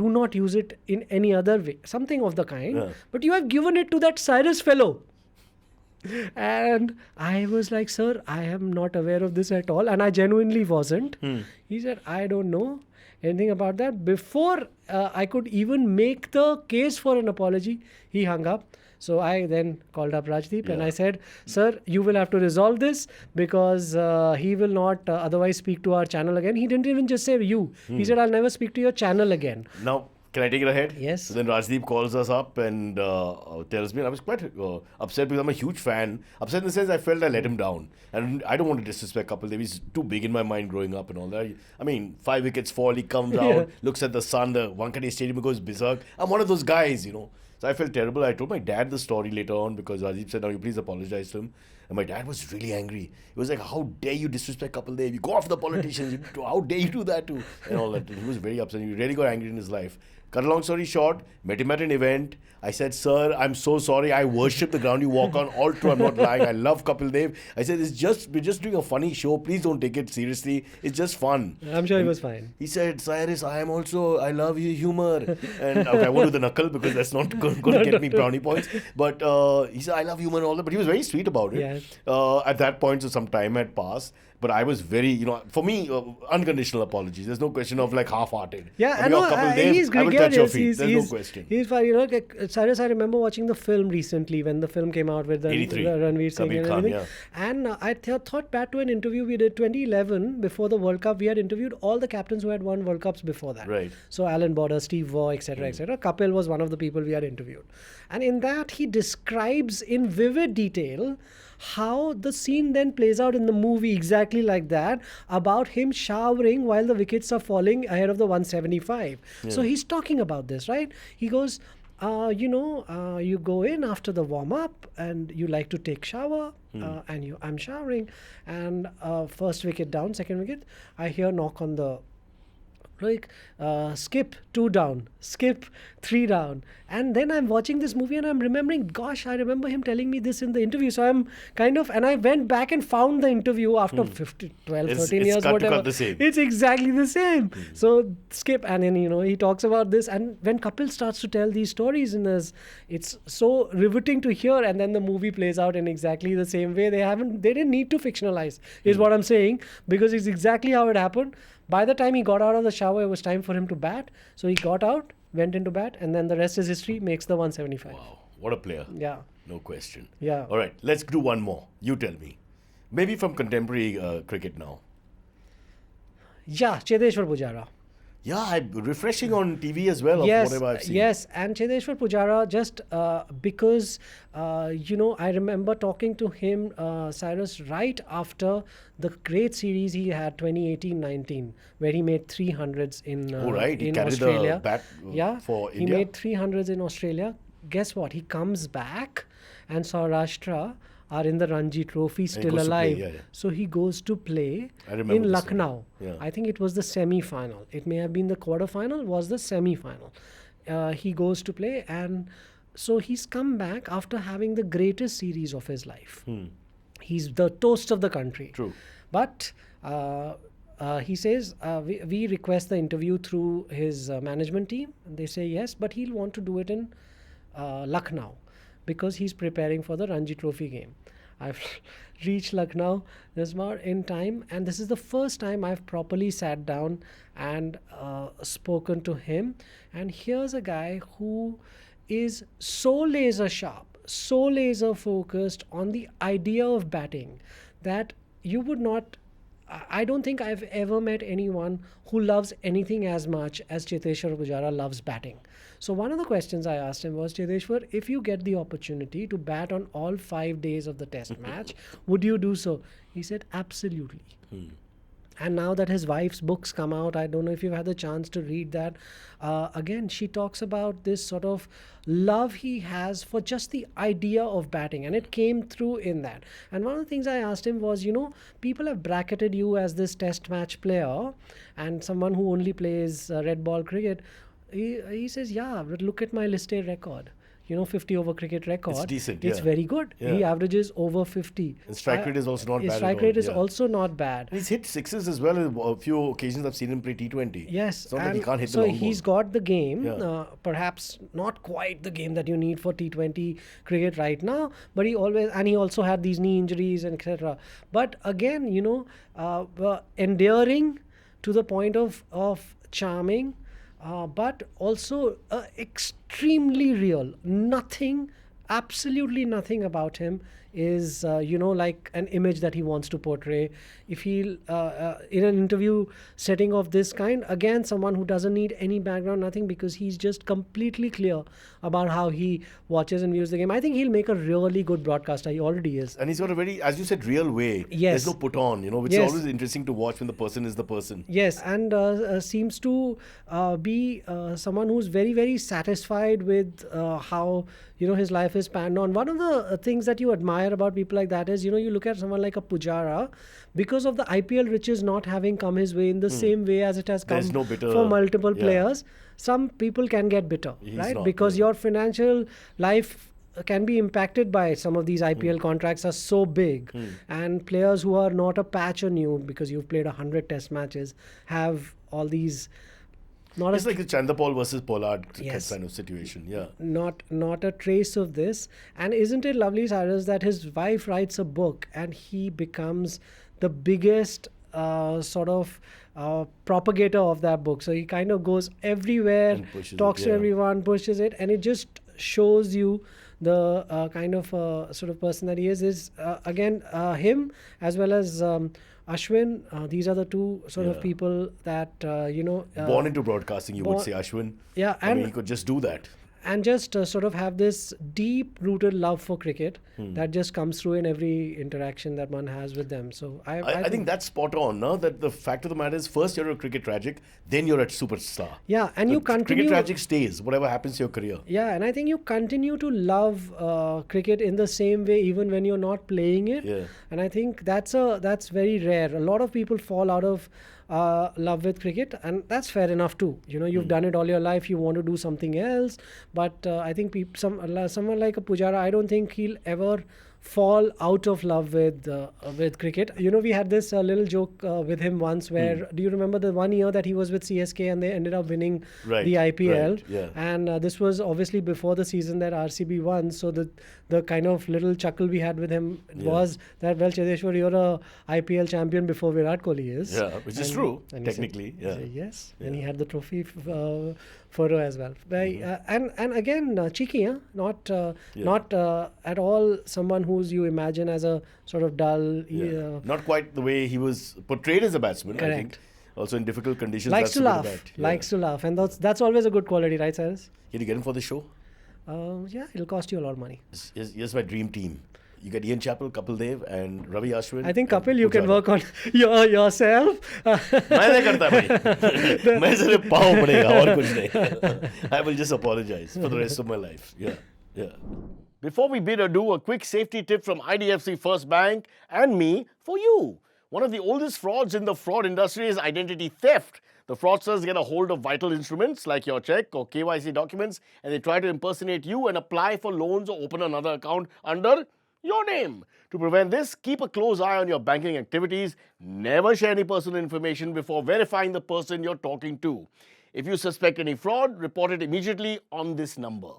not use it in any other way, something of the kind. Yeah. But you have given it to that Cyrus fellow. And I was like, sir, I am not aware of this at all. And I genuinely wasn't. He said, I don't know anything about that. Before I could even make the case for an apology, he hung up. So I then called up Rajdeep and I said, sir, you will have to resolve this because he will not otherwise speak to our channel again. He didn't even just say you. He said, I'll never speak to your channel again. Now, can I take it ahead? Yes. So then Rajdeep calls us up and tells me, and I was quite upset because I'm a huge fan. Upset in the sense I felt I let him down. And I don't want to disrespect Kapil Dev. He's too big in my mind growing up and all that. I mean, 5 wickets fall, he comes out, looks at the sun, the Wankhede Stadium goes berserk. I'm one of those guys, you know. So I felt terrible. I told my dad the story later on because Rajdeep said, now you please apologize to him. And my dad was really angry. He was like, how dare you disrespect Kapil Dev? You go after the politicians. How dare you do that too? And all that. He was very upset. He really got angry in his life. Cut a long story short, met him at an event. I said, sir, I'm so sorry. I worship the ground you walk on. All true, I'm not lying. I love Kapil Dev. I said, we're just doing a funny show. Please don't take it seriously. It's just fun. I'm sure he was fine. He said, Cyrus, I love your humor. And okay, I won't do the knuckle because that's not going to get me brownie points. But he said, I love humor and all that. But he was very sweet about it. Yeah. At that point, so some time had passed. But I was very, for me, unconditional apologies. There's no question of like half-hearted. Yeah, I know. He's I will touch your gregarious. feet. There's no question. He's fine. You know, like, Cyrus, I remember watching the film recently when the film came out with the 83. Ranveer Singh Kabir and Khan, everything. yeah. And I thought back to an interview we did 2011 before the World Cup. We had interviewed all the captains who had won World Cups before that. Right. So Alan Border, Steve Waugh, etc., etc. Kapil was one of the people we had interviewed. And in that, he describes in vivid detail how the scene then plays out in the movie exactly like that, about him showering while the wickets are falling ahead of the 175. So he's talking about this, right? He goes, you go in after the warm-up and you like to take shower and I'm showering and first wicket down, second wicket, I hear knock on the skip 2 down, skip 3 down. And then I'm watching this movie and I'm remembering, gosh, I remember him telling me this in the interview. So I'm and I went back and found the interview after 12, 13 years, whatever. The same. It's exactly the same. So skip, and then, he talks about this. And when Kapil starts to tell these stories in this, it's so riveting to hear. And then the movie plays out in exactly the same way. They didn't need to fictionalize, is what I'm saying, because it's exactly how it happened. By the time he got out of the shower, it was time for him to bat. So he got out, went into bat, and then the rest is history, makes the 175. Wow, what a player. Yeah. No question. Yeah. All right, let's do one more. You tell me. Maybe from contemporary cricket now. Yeah, Cheteshwar Pujara. Yeah, refreshing on TV as well, Yes, of whatever I've seen. yes, and Cheteshwar Pujara, just because, I remember talking to him, Cyrus, right after the great series he had 2018-19, where he made 300s in He in carried Australia. the bat for he India. made 300s in Australia. Guess what? He comes back and Saurashtra are in the Ranji Trophy, still goes to play, alive. yeah. So he goes to play I remember in this Lucknow. Yeah. I think it was the semi-final. It may have been the quarter-final, was the semi-final. He goes to play, and so he's come back after having the greatest series of his life. He's the toast of the country. True. But he says, we request the interview through his management team. And they say yes, but he'll want to do it in Lucknow because he's preparing for the Ranji Trophy game. I've reached Lucknow this more in time, and this is the first time I've properly sat down and spoken to him. And here's a guy who is so laser sharp, so laser focused on the idea of batting that you would not, I don't think I've ever met anyone who loves anything as much as Cheteshwar Pujara loves batting. So one of the questions I asked him was, Cheteshwar, if you get the opportunity to bat on all 5 days of the test match, would you do so? He said, absolutely. And now that his wife's books come out, I don't know if you've had the chance to read that. Again, she talks about this sort of love he has for just the idea of batting. And it came through in that. And one of the things I asked him was, people have bracketed you as this test match player and someone who only plays red ball cricket. He says, yeah, but look at my list A record. 50 over cricket record. It's decent, It's yeah. very good. Yeah. He averages over 50. And strike rate is also not His bad strike at all. rate is Yeah. also not bad. And he's hit sixes as well. In a few occasions I've seen him play T20. Yes, It's not that he can't hit so the long he's ball. got the game, Yeah. perhaps not quite the game that you need for T20 cricket right now, but he also had these knee injuries and etc. But again, endearing to the point of charming, but also extremely real. Nothing, absolutely nothing about him is like an image that he wants to portray. If he in an interview setting of this kind, again, someone who doesn't need any background, nothing, because he's just completely clear about how he watches and views the game. I think he'll make a really good broadcaster. He already is. And he's got a very, as you said, real way. Yes. There's no put on, which Yes. is always interesting to watch when the person is the person. Yes, and seems to be someone who's very, very satisfied with how his life is panned on. One of the things that you admire about people like that is, you look at someone like a Pujara, because of the IPL riches not having come his way in the same way as it has come There's no bitter- for multiple yeah. players. Some people can get bitter, He's right? not, Because yeah. your financial life can be impacted by some of these IPL contracts are so big, and players who are not a patch on you because you've played 100 test matches have all these not It's a like the Chandapal versus Pollard Yes. kind of situation. Yeah. not a trace of this. And isn't it lovely, Cyrus, that his wife writes a book and he becomes the biggest propagator of that book. So he kind of goes everywhere, And pushes talks it, to yeah. everyone, pushes it, and it just shows you the kind of sort of person that he is again him as well as Ashwin. These are the two sort of Yeah. people that Born into broadcasting, you would born- say, Ashwin. Yeah, I mean, and he could just do that. and just sort of have this deep-rooted love for cricket that just comes through in every interaction that one has with them. So I think that's spot on, no? That the fact of the matter is, first you're a cricket tragic, then you're a superstar. yeah, and The you continue. Cricket tragic stays, whatever happens to your career. Yeah, and I think you continue to love cricket in the same way even when you're not playing it. Yeah. And I think that's very rare. A lot of people fall out of love with cricket, and that's fair enough too. You've done it all your life. You want to do something else, but I think someone like a Pujara, I don't think he'll ever fall out of love with cricket. We had this little joke with him once where, do you remember the one year that he was with CSK and they ended up winning Right, the IPL? right, yeah. And this was obviously before the season that RCB won. So the kind of little chuckle we had with him was that, well, Chedeshwar, you're a IPL champion before Virat Kohli is. Yeah, which is true, and he said- technically, he yeah. said yes, and he had the trophy photo as well. And again, cheeky, huh? Not at all someone who's you imagine as a sort of dull. Yeah. Not quite the way he was portrayed as a batsman, I think. Correct. Also in difficult conditions. Likes that's to a bit of laugh. that. Yeah. Likes to laugh, and that's always a good quality, right, Cyrus? Can you get him for the show? Yeah, it'll cost you a lot of money. Here's my dream team. You get Ian Chappell, Kapil Dev, and Ravi Ashwin. I think and Kapil, you can Pujara. work on yourself. मैं नहीं करता भाई मैं सिर्फ पाँव पड़ेगा और कुछ नहीं I will just apologize for the rest of my life. Yeah. Before we bid adieu, a quick safety tip from IDFC FIRST Bank and me for you. One of the oldest frauds in the fraud industry is identity theft. The fraudsters get a hold of vital instruments like your check or KYC documents, and they try to impersonate you and apply for loans or open another account under your name. To prevent this, keep a close eye on your banking activities. Never share any personal information before verifying the person you're talking to. If you suspect any fraud, report it immediately on this number.